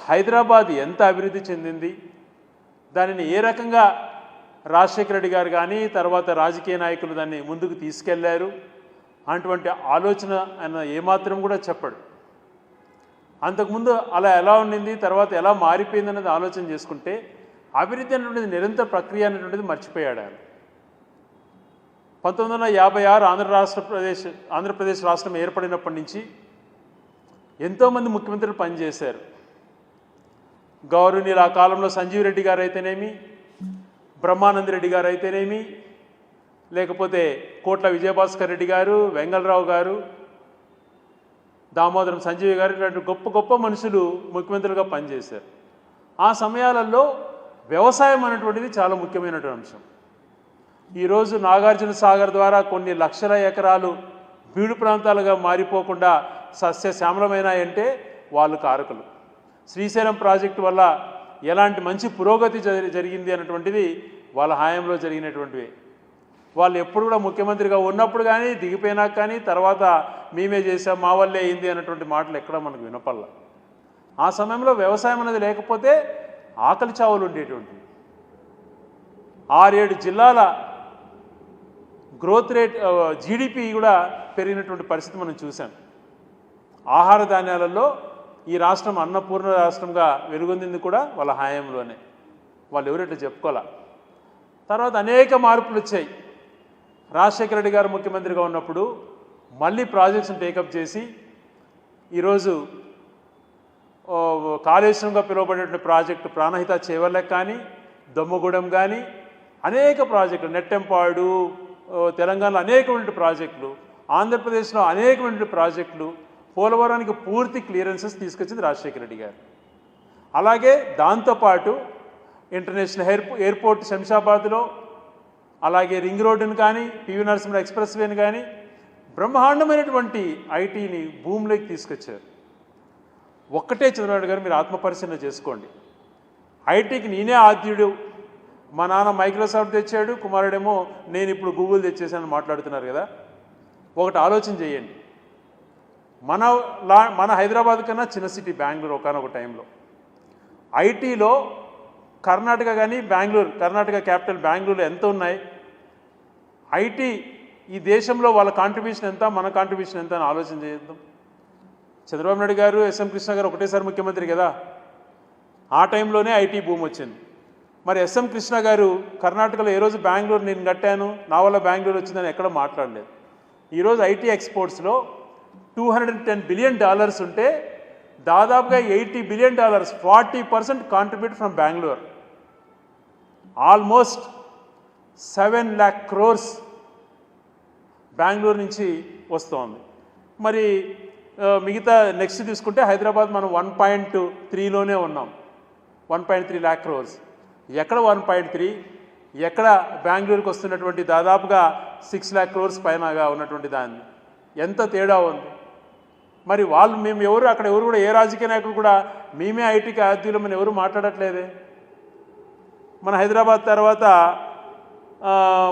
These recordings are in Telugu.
హైదరాబాద్ ఎంత అభివృద్ధి చెందింది, దానిని ఏ రకంగా రాజశేఖర రెడ్డి గారు కానీ తర్వాత రాజకీయ నాయకులు దాన్ని ముందుకు తీసుకెళ్లారు అటువంటి ఆలోచన ఆయన ఏమాత్రం కూడా చెప్పడు. అంతకుముందు అలా ఎలా ఉండింది, తర్వాత ఎలా మారిపోయింది అనేది ఆలోచన చేసుకుంటే అభివృద్ధి అనేటువంటిది నిరంతర ప్రక్రియ అనేటువంటిది మర్చిపోయాడు ఆయన. 1956 ఆంధ్రప్రదేశ్ రాష్ట్రం ఏర్పడినప్పటి నుంచి ఎంతోమంది ముఖ్యమంత్రులు పనిచేశారు. గౌరవనీయులు ఆ కాలంలో సంజీవ్ రెడ్డి గారు అయితేనేమి, బ్రహ్మానంద రెడ్డి గారు అయితేనేమి, లేకపోతే కోట్ల విజయభాస్కర్ రెడ్డి గారు, వెంగళరావు గారు, దామోదరం సంజీవ్ గారు, ఇలాంటి గొప్ప గొప్ప మనుషులు ముఖ్యమంత్రులుగా పనిచేశారు. ఆ సమయాలలో వ్యవసాయం అనేటువంటిది చాలా ముఖ్యమైనటువంటి అంశం. ఈరోజు నాగార్జున సాగర్ ద్వారా కొన్ని లక్షల ఎకరాలు బీడు ప్రాంతాలుగా మారిపోకుండా సస్యశ్యామలమైనాయంటే వాళ్ళు కారకులు. శ్రీశైలం ప్రాజెక్టు వల్ల ఎలాంటి మంచి పురోగతి జరిగింది అన్నటువంటిది వాళ్ళ హయాంలో జరిగినటువంటివి. వాళ్ళు ఎప్పుడు కూడా ముఖ్యమంత్రిగా ఉన్నప్పుడు కానీ దిగిపోయినాక కానీ తర్వాత మేమే చేసాం మా వల్లే అయింది అన్నటువంటి మాటలు ఎక్కడ మనకు వినపల్ల. ఆ సమయంలో వ్యవసాయం అనేది లేకపోతే ఆకలి చావులు ఉండేటువంటివి. 6-7 జిల్లాల గ్రోత్ రేట్ జీడిపి కూడా పెరిగినటువంటి పరిస్థితి మనం చూసాం. ఆహార ధాన్యాలలో ఈ రాష్ట్రం అన్నపూర్ణ రాష్ట్రంగా వెలుగొందింది కూడా వాళ్ళ హయాంలోనే. వాళ్ళు ఎవరైతే చెప్పుకోలే. తర్వాత అనేక మార్పులు వచ్చాయి. రాజశేఖర రెడ్డి గారు ముఖ్యమంత్రిగా ఉన్నప్పుడు మళ్ళీ ప్రాజెక్ట్స్ని టేకప్ చేసి ఈరోజు కాళేశ్వరంగా పిలువబడేటువంటి ప్రాజెక్టు ప్రాణహిత చేవల్లెక్ కానీ, దొమ్మగూడెం కానీ అనేక ప్రాజెక్టులు, నెట్టెంపాడు, తెలంగాణలో అనేకమైన ప్రాజెక్టులు, ఆంధ్రప్రదేశ్లో అనేకమైన ప్రాజెక్టులు, పోలవరానికి పూర్తి క్లియరెన్సెస్ తీసుకొచ్చింది రాజశేఖర రెడ్డి గారు. అలాగే దాంతోపాటు ఇంటర్నేషనల్ ఎయిర్పోర్ట్ శంషాబాద్లో, అలాగే రింగ్ రోడ్డును కానీ, పివి నరసింహ ఎక్స్ప్రెస్ వేని కానీ బ్రహ్మాండమైనటువంటి ఐటీని భూమిలోకి తీసుకొచ్చారు. ఒక్కటే చంద్రబాబు గారు మీరు ఆత్మపరిశీలన చేసుకోండి. ఐటీకి నేనే ఆద్యుడు, మా నాన్న మైక్రోసాఫ్ట్ తెచ్చాడు, కుమారుడేమో నేను ఇప్పుడు గూగుల్ తెచ్చేసానని మాట్లాడుతున్నారు కదా. ఒకటి ఆలోచన చేయండి. మన హైదరాబాద్ కన్నా చిన్న సిటీ బెంగళూరు ఒకనొక టైంలో ఐటీలో కర్ణాటక కానీ బెంగళూరు, కర్ణాటక క్యాపిటల్ బెంగళూరులో ఎంత ఉన్నాయి? ఐటీ ఈ దేశంలో వాళ్ళ కాంట్రిబ్యూషన్ ఎంత, మన కాంట్రిబ్యూషన్ ఎంత అని ఆలోచన చేద్దాం. చంద్రబాబు నాయుడు గారు, ఎస్ఎం కృష్ణ గారు ఒకటేసారి ముఖ్యమంత్రి కదా. ఆ టైంలోనే ఐటీ భూమి వచ్చింది. మరి ఎస్ఎం కృష్ణ గారు కర్ణాటకలో ఏ రోజు బెంగళూరు నేను కట్టాను, నా వల్ల బెంగళూరు వచ్చిందని ఎక్కడ మాట్లాడలేదు. ఈరోజు ఐటీ ఎక్స్పోర్ట్స్లో $210 బిలియన్ ఉంటే దాదాపుగా $80 billion 40% contribute from Bengaluru. Almost 7 lakh crores Bengaluru నుంచి వస్తోంది. మరి మిగతా నెక్స్ట్ తీసుకుంటే హైదరాబాద్ మనం 1.3లోనే ఉన్నాం. 1.3 lakh crores. ఎక్కడ 1.3, ఎక్కడ బెంగళూరుకి వస్తున్నటువంటి దాదాపుగా 6 lakh crores పైనగా ఉన్నటువంటి దాన్ని ఎంత తేడా ఉంది. మరి వాళ్ళు మేము ఎవరు అక్కడ ఎవరు కూడా ఏ రాజకీయ నాయకులు కూడా మేమే ఐటీకి ఆద్యులమని ఎవరు మాట్లాడట్లేదే. మన హైదరాబాద్ తర్వాత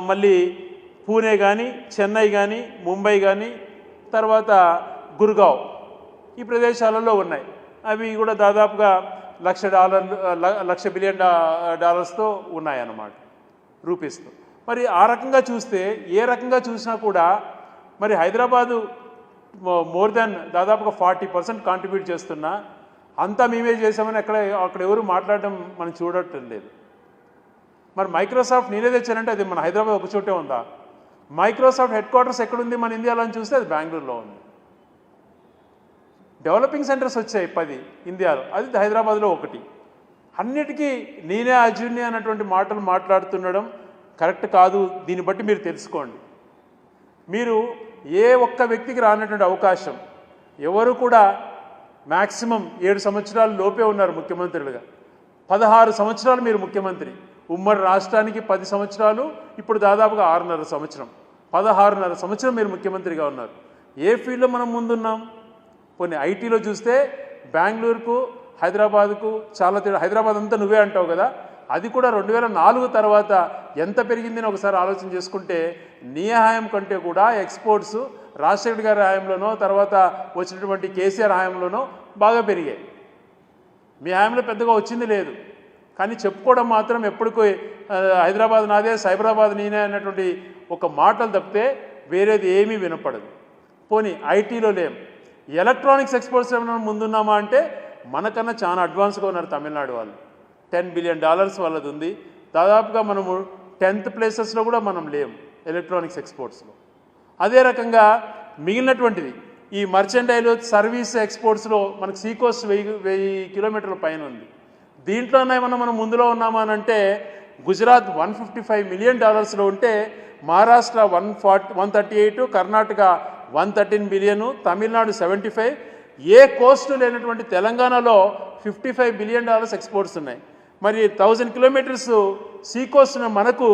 మళ్ళీ పూణే కానీ, చెన్నై కానీ, ముంబై కానీ, తర్వాత గుర్గావ్ ఈ ప్రదేశాలలో ఉన్నాయి. అవి కూడా దాదాపుగా $1 బిలియన్ ఉన్నాయన్నమాట రూపీస్తో. మరి ఆ రకంగా చూస్తే ఏ రకంగా చూసినా కూడా మరి హైదరాబాదు మోర్ దాన్ దాదాపుగా 40% కాంట్రిబ్యూట్ చేస్తున్నా అంతా మేమే చేసామని అక్కడ ఎవరు మాట్లాడడం మనం చూడటం లేదు. మరి మైక్రోసాఫ్ట్ నేనే తెచ్చానంటే అది మన హైదరాబాద్ ఒక చోటే ఉందా? మైక్రోసాఫ్ట్ హెడ్ క్వార్టర్స్ ఎక్కడుంది మన ఇండియాలో అని చూస్తే అది బెంగళూరులో ఉంది. డెవలపింగ్ సెంటర్స్ వచ్చాయి 10 ఇండియాలో, అది హైదరాబాద్లో 1. అన్నిటికీ నేనే అర్జున్ని అన్నటువంటి మాటలు మాట్లాడుతుండడం కరెక్ట్ కాదు. దీన్ని బట్టి మీరు తెలుసుకోండి. మీరు ఏ ఒక్క వ్యక్తికి రానటువంటి అవకాశం ఎవరు కూడా మ్యాక్సిమం 7 సంవత్సరాల లోపే ఉన్నారు ముఖ్యమంత్రులుగా. 16 సంవత్సరాలు మీరు ముఖ్యమంత్రి, ఉమ్మడి రాష్ట్రానికి 10 సంవత్సరాలు, ఇప్పుడు దాదాపుగా 6.5 సంవత్సరం, 16.5 సంవత్సరం మీరు ముఖ్యమంత్రిగా ఉన్నారు. ఏ ఫీల్డ్లో మనం ముందున్నాం? కొన్ని ఐటీలో చూస్తే బెంగళూరుకు హైదరాబాద్కు చాలా తేడా. హైదరాబాద్ అంతా నువ్వే అంటావు కదా, అది కూడా 2004 తర్వాత ఎంత పెరిగిందని ఒకసారి ఆలోచన చేసుకుంటే నీ హయాం కంటే కూడా ఎక్స్పోర్ట్స్ రాజశేఖర్ గారి హయాంలోనో తర్వాత వచ్చినటువంటి కేసీఆర్ హయాంలోనో బాగా పెరిగాయి. మీ హామీలో పెద్దగా వచ్చింది లేదు, కానీ చెప్పుకోవడం మాత్రం ఎప్పటికో హైదరాబాద్ నాదే, సైబరాబాద్ నేనే అన్నటువంటి ఒక మాటలు తప్పితే వేరేది ఏమీ వినపడదు. పోనీ ఐటీలో లేం, ఎలక్ట్రానిక్స్ ఎక్స్పోర్ట్స్ ఏమైనా ముందున్నామా అంటే మనకన్నా చాలా అడ్వాన్స్గా ఉన్నారు తమిళనాడు వాళ్ళు. $10 బిలియన్ వాళ్ళది ఉంది. దాదాపుగా మనము 10th ప్లేసెస్లో కూడా మనం లేము ఎలక్ట్రానిక్స్ ఎక్స్పోర్ట్స్లో. అదే రకంగా మిగిలినటువంటిది ఈ మర్చెంటైల్ సర్వీస్ ఎక్స్పోర్ట్స్లో మనకు సీకోస్ట్ 1000 కిలోమీటర్ల పైన ఉంది. దీంట్లోనే మనం ముందులో ఉన్నామా అని అంటే గుజరాత్ $155 మిలియన్ ఉంటే మహారాష్ట్ర 138, కర్ణాటక 113 బిలియన్, తమిళనాడు 75, ఏ కోస్ట్ లేనటువంటి తెలంగాణలో $55 బిలియన్ ఎక్స్పోర్ట్స్ ఉన్నాయి. మరి 1000 కిలోమీటర్స్ సీ కోస్ట్ మనకు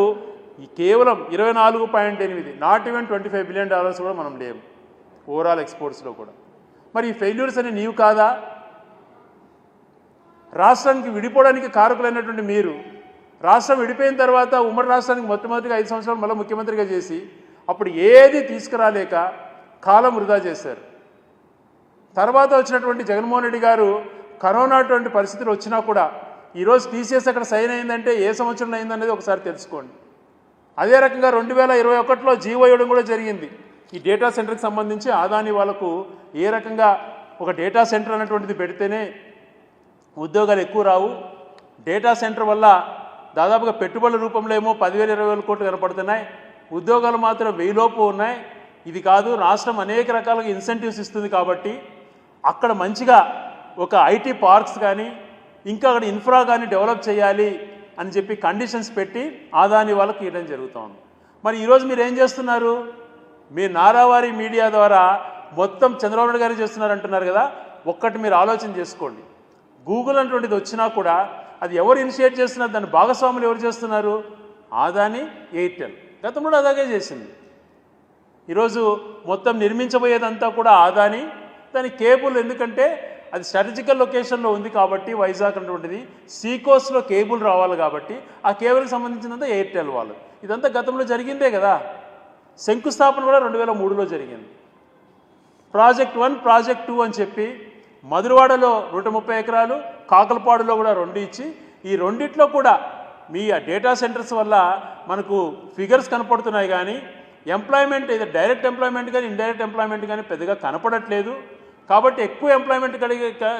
కేవలం 24.8, నాట్ ఈవెన్ $25 బిలియన్ కూడా మనం లేము ఓవరాల్ ఎక్స్పోర్ట్స్లో కూడా. మరి ఈ ఫెయిల్యూర్స్ అని నీవు కాదా? రాష్ట్రానికి విడిపోవడానికి కారకులైనటువంటి మీరు రాష్ట్రం విడిపోయిన తర్వాత ఉమ్మడి రాష్ట్రానికి మొట్టమొదటిగా 5 సంవత్సరాలు మళ్ళీ ముఖ్యమంత్రిగా చేసి అప్పుడు ఏది తీసుకురాలేక కాలం వృధా చేశారు. తర్వాత వచ్చినటువంటి జగన్మోహన్ రెడ్డి గారు కరోనా అటువంటి పరిస్థితులు వచ్చినా కూడా ఈరోజు టీసీఎస్ అక్కడ సైన్ అయిందంటే ఏ సంవత్సరంలో అయిందనేది ఒకసారి తెలుసుకోండి. అదే రకంగా 2021లో జీవో ఇవ్వడం కూడా జరిగింది. ఈ డేటా సెంటర్కి సంబంధించి అదాని వాళ్ళకు ఏ రకంగా ఒక డేటా సెంటర్ అనేటువంటిది పెడితేనే ఉద్యోగాలు ఎక్కువ రావు, డేటా సెంటర్ వల్ల దాదాపుగా పెట్టుబడుల రూపంలో ఏమో 10,000-20,000 కోట్లు కనపడుతున్నాయి, ఉద్యోగాలు మాత్రం 1000 లోపు ఉన్నాయి. ఇది కాదు, రాష్ట్రం అనేక రకాలుగా ఇన్సెంటివ్స్ ఇస్తుంది కాబట్టి అక్కడ మంచిగా ఒక ఐటీ పార్క్స్ కానీ ఇంకా అక్కడ ఇన్ఫ్రా కానీ డెవలప్ చేయాలి అని చెప్పి కండిషన్స్ పెట్టి అదాని వాళ్ళకి ఇవ్వడం జరుగుతుంది. మరి ఈరోజు మీరు ఏం చేస్తున్నారు? మీరు నారావారి మీడియా ద్వారా మొత్తం చంద్రబాబు నాయుడు గారు చేస్తున్నారు అంటున్నారు కదా. ఒక్కటి మీరు ఆలోచన చేసుకోండి, గూగుల్ అటువంటిది వచ్చినా కూడా అది ఎవరు ఇనిషియేట్ చేస్తున్నారు, దాని భాగస్వాములు ఎవరు చేస్తున్నారు? అదాని, ఎయిర్టెల్. గతంలో అలాగే చేసింది. ఈరోజు మొత్తం నిర్మించబోయేదంతా కూడా అదాని. దాని కేబుల్ ఎందుకంటే అది స్ట్రాటజికల్ లొకేషన్లో ఉంది కాబట్టి వైజాగ్ అటువంటిది సీకోస్ట్లో కేబుల్ రావాలి కాబట్టి ఆ కేబుల్కి సంబంధించినంత ఎయిర్టెల్ వాళ్ళు. ఇదంతా గతంలో జరిగిందే కదా. శంకుస్థాపన కూడా 2003లో జరిగింది. ప్రాజెక్ట్ 1, ప్రాజెక్ట్ 2 అని చెప్పి మధురవాడలో 130 ఎకరాలు, కాకలపాడులో కూడా 2 ఇచ్చి ఈ రెండిట్లో కూడా మీ డేటా సెంటర్స్ వల్ల మనకు ఫిగర్స్ కనపడుతున్నాయి కానీ ఎంప్లాయ్మెంట్ ఇది డైరెక్ట్ ఎంప్లాయ్మెంట్ కానీ ఇండైరెక్ట్ ఎంప్లాయ్మెంట్ కానీ పెద్దగా కనపడట్లేదు. కాబట్టి ఎక్కువ ఎంప్లాయ్మెంట్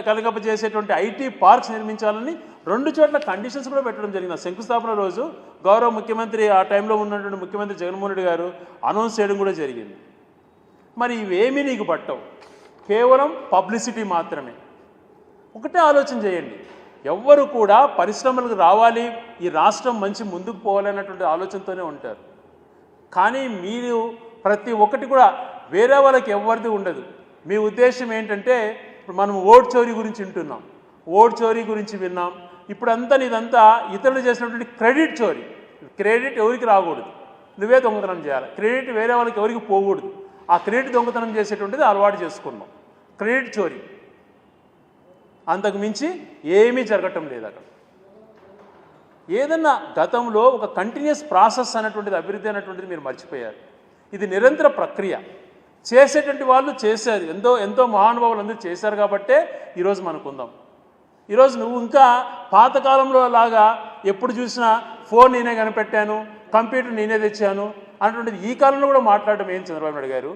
కలిగజేసేటువంటి ఐటీ పార్క్స్ నిర్మించాలని 2 చోట్ల కండిషన్స్ కూడా పెట్టడం జరిగింది. శంకుస్థాపన రోజు గౌరవ ముఖ్యమంత్రి ఆ టైంలో ఉన్నటువంటి ముఖ్యమంత్రి జగన్మోహన్ రెడ్డి గారు అనౌన్స్ చేయడం కూడా జరిగింది. మరి ఇవేమీ నీకు పట్టవు, కేవలం పబ్లిసిటీ మాత్రమే. ఒకటే ఆలోచన చేయండి, ఎవ్వరు కూడా పరిశ్రమలకు రావాలి, ఈ రాష్ట్రం మంచి ముందుకు పోవాలన్నటువంటి ఆలోచనతోనే ఉంటారు. కానీ మీరు ప్రతి ఒక్కటి కూడా వేరే వాళ్ళకి ఎవరిది ఉండదు. మీ ఉద్దేశం ఏంటంటే ఇప్పుడు మనం ఓట్ చోరీ గురించి వింటున్నాం, ఓట్ చోరీ గురించి విన్నాం. ఇప్పుడంతా ఇదంతా ఇతరులు చేసినటువంటి క్రెడిట్ చోరీ. క్రెడిట్ ఎవరికి రాకూడదు, నువ్వే దొంగతనం చేయాలి. క్రెడిట్ వేరే వాళ్ళకి ఎవరికి పోకూడదు. ఆ క్రెడిట్ దొంగతనం చేసేటువంటిది అలవాటు చేసుకున్నాం, క్రెడిట్ చోరీ. అంతకు మించి ఏమీ జరగటం లేదు అక్కడ. ఏదన్నా గతంలో ఒక కంటిన్యూస్ ప్రాసెస్ అనేటువంటిది, అభివృద్ధి అనేటువంటిది మీరు మర్చిపోయారు. ఇది నిరంతర ప్రక్రియ. చేసేటువంటి వాళ్ళు చేశారు, ఎంతో మహానుభావులు అందరూ చేశారు కాబట్టే ఈరోజు మనకుందాం. ఈరోజు నువ్వు ఇంకా పాతకాలంలో లాగా ఎప్పుడు చూసినా ఫోన్ నేనే కనిపెట్టాను, కంప్యూటర్ నేనే తెచ్చాను అన్నటువంటిది ఈ కాలంలో కూడా మాట్లాడడం ఏం చంద్రబాబు నాయుడు గారు?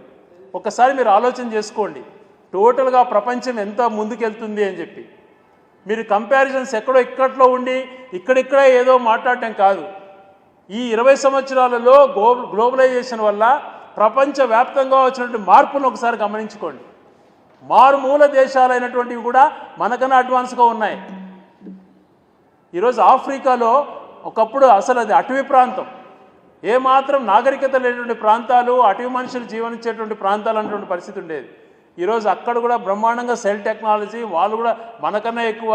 ఒక్కసారి మీరు ఆలోచన చేసుకోండి, టోటల్గా ప్రపంచం ఎంత ముందుకెళ్తుంది అని చెప్పి. మీరు కంపారిజన్స్ ఇక్కట్లో ఉండి ఇక్కడిక్కడే ఏదో మాట్లాడటం కాదు. ఈ 20 సంవత్సరాలలో గ్లోబలైజేషన్ వల్ల ప్రపంచవ్యాప్తంగా వచ్చినటువంటి మార్పులను ఒకసారి గమనించుకోండి. మారుమూల దేశాలైనటువంటివి కూడా మనకన్నా అడ్వాన్స్గా ఉన్నాయి. ఈరోజు ఆఫ్రికాలో ఒకప్పుడు అసలు అది అటవీ ప్రాంతం, ఏమాత్రం నాగరికత లేనటువంటి ప్రాంతాలు, అటవీ మనుషులు జీవనించేటువంటి ప్రాంతాలు అనేటువంటి పరిస్థితి ఉండేది. ఈరోజు అక్కడ కూడా బ్రహ్మాండంగా సెల్ టెక్నాలజీ, వాళ్ళు కూడా మనకన్నా ఎక్కువ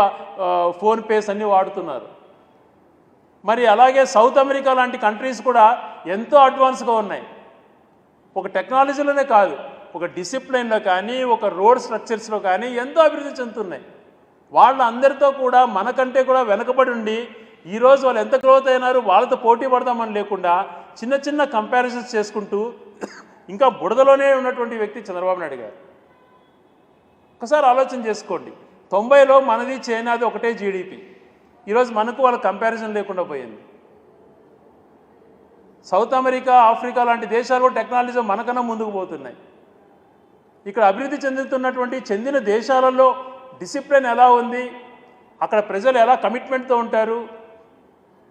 ఫోన్పేస్ అన్నీ వాడుతున్నారు. మరి అలాగే సౌత్ అమెరికా లాంటి కంట్రీస్ కూడా ఎంతో అడ్వాన్స్గా ఉన్నాయి. ఒక టెక్నాలజీలోనే కాదు, ఒక డిసిప్లిన్లో కానీ, ఒక రోడ్ స్ట్రక్చర్స్లో కానీ ఎంతో అభివృద్ధి చెందుతున్నాయి. వాళ్ళందరితో కూడా మనకంటే కూడా వెనకబడి ఉండి ఈరోజు వాళ్ళు ఎంత గ్రోత్ అయినారు, వాళ్ళతో పోటీ పడదామని లేకుండా చిన్న చిన్న కంపారిజన్స్ చేసుకుంటూ ఇంకా బుడదలోనే ఉన్నటువంటి వ్యక్తి చంద్రబాబు నాయుడు గారు. ఒకసారి ఆలోచన చేసుకోండి, 90లో మనది చైనాది ఒకటే జీడిపి. ఈరోజు మనకు వాళ్ళ కంపారిజన్ లేకుండా పోయింది. సౌత్ అమెరికా, ఆఫ్రికా లాంటి దేశాలు టెక్నాలజీ మనకన్నా ముందుకు పోతున్నాయి. ఇక్కడ అభివృద్ధి చెందిన దేశాలలో డిసిప్లిన్ ఎలా ఉంది, అక్కడ ప్రజలు ఎలా కమిట్మెంట్తో ఉంటారు,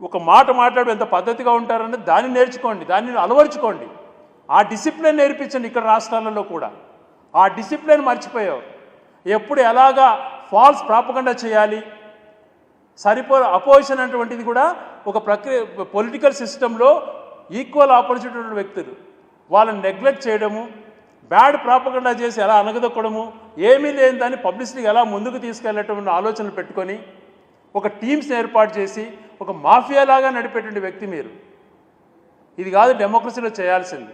ఒక మాట మాట్లాడు ఎంత పద్ధతిగా ఉంటారని దాన్ని నేర్చుకోండి, దాన్ని అలవరుచుకోండి. ఆ డిసిప్లిన్ నేర్పించండి. ఇక్కడ రాష్ట్రాలలో కూడా ఆ డిసిప్లిన్ మర్చిపోయావు. ఎప్పుడు ఎలాగా ఫాల్స్ ప్రాపగండా చేయాలి, అపోజిషన్ అటువంటిది కూడా ఒక పొలిటికల్ సిస్టంలో ఈక్వల్ ఆపర్చునిటీ ఉన్న వ్యక్తులు వాళ్ళని నెగ్లెక్ట్ చేయడము, బ్యాడ్ ప్రాపగండా చేసి ఎలా అనగదొక్కడము, ఏమీ లేని దాన్ని పబ్లిసిటీకి ఎలా ముందుకు తీసుకెళ్లటం ఆలోచనలు పెట్టుకొని ఒక టీమ్స్ని ఏర్పాటు చేసి ఒక మాఫియా లాగా నడిపేటువంటి వ్యక్తి మీరు. ఇది కాదు డెమోక్రసీలో చేయాల్సింది.